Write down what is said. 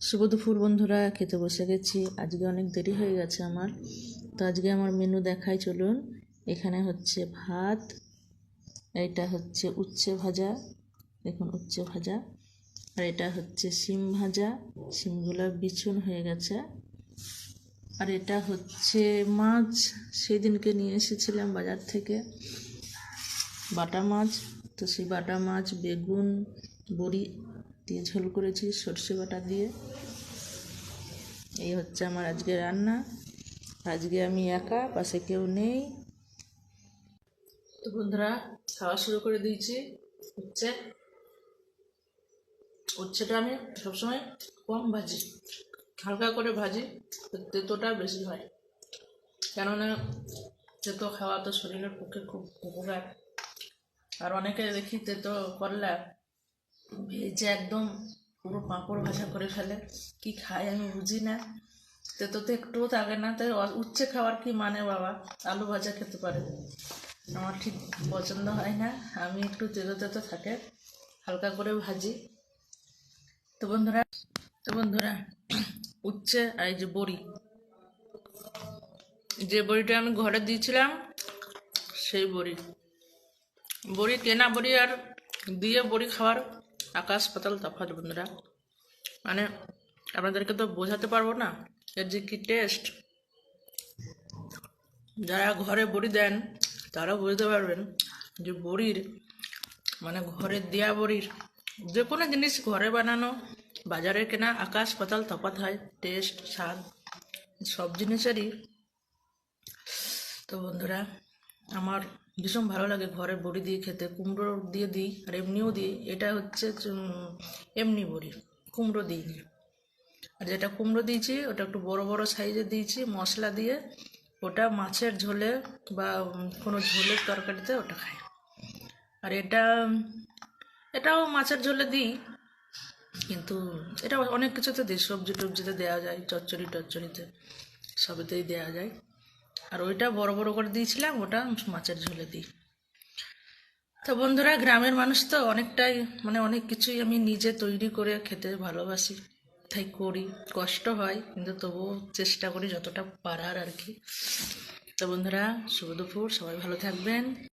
শুভ দুপুর বন্ধুরা, খেতে বসে গেছি। আজকে অনেক দেরি হয়ে গেছে আমার। তো আজকে আমার মেনু দেখাই, চলুন। এখানে হচ্ছে ভাত, এটা হচ্ছে উচ্ছে ভাজা, দেখুন উচ্ছে ভাজা। আর এটা হচ্ছে শিম ভাজা, শিমগুলো বিছুন হয়ে গেছে। আর এটা হচ্ছে মাছ, সেদিনকে নিয়ে এসেছিলাম বাজার থেকে, বাটা মাছ। তো সেই বাটা মাছ বেগুন বড়ি দিয়ে ঝোল করেছি সর্ষে বাটা দিয়ে। এই হচ্ছে আমার আজকে রান্না। আজকে আমি একা, পাশে কেউ নেই। তো বন্ধুরা, খাওয়া শুরু করে দিয়েছি। উচ্ছেটা আমি সবসময় কম ভাজি, হালকা করে ভাজি, তেতোটা বেশি হয়। কেননা তেতো খাওয়া তো শরীরের পক্ষে খুব উপকার। আর অনেকে দেখি তেতো করলে ভেজে একদম পুরো পাঁপড় ভাজা করে ফেলে। কি খায় আমি বুঝি না। তেতো তো একটুও থাকে না। তাই উচ্ছে খাওয়ার কি মানে বাবা? আলু ভাজা খেতে পারে, আমার ঠিক পছন্দ হয় না। আমি একটু তেতো তেতো থাকে, হালকা করে ভাজি। তো বন্ধুরা উচ্ছে আর এই যে বড়ি, যে বড়িটা আমি ঘরে দিয়েছিলাম, সেই বড়ি কেনা বড়ি আর দিয়ে বড়ি খাওয়ার আকাশ পাতাল তফাৎ বন্ধুরা। মানে আপনাদেরকে তো বোঝাতে পারবো না এর যে কি টেস্ট। যারা ঘরে বড়ি দেন তারা বুঝতে পারবেন যে বড়ির মানে ঘরে দেয়া বড়ির যে কোনো জিনিস ঘরে বানানো বাজারে কেনা আকাশ পাতাল তফাৎ হয়, টেস্ট স্বাদ সব জিনিসেরই। তো বন্ধুরা, আমার ভীষণ ভালো লাগে ঘরে বড়ি দিয়ে খেতে। কুমড়ো দিয়ে দিই আর এমনিও দিই। এটা হচ্ছে এমনি বড়ি, কুমড়ো দিইনি। আর যেটা কুমড়ো দিয়েছি ওটা একটু বড় বড় সাইজের দিয়েছি মশলা দিয়ে। ওটা মাছের ঝোলে বা কোনো ঝোলের তরকারিতে ওটা খাই। আর এটাও মাছের ঝোলে দিই, কিন্তু এটা অনেক কিছুতে দিই, সবজি টবজিতে দেওয়া যায়, চচ্চড়িতে সবেতেই দেওয়া যায়। আর ওইটা বড় বড় করে দিয়েছিলাম, ওটা মাছের ঝোলে দিই। তো বন্ধুরা, গ্রামের মানুষ তো অনেকটাই মানে অনেক কিছুই আমি নিজে তৈরি করে খেতে ভালোবাসি, তাই করি। কষ্ট হয় কিন্তু তবুও চেষ্টা করি যতটা পারার আর কি। তো বন্ধুরা, শুভ দুপুর, সবাই ভালো থাকবেন।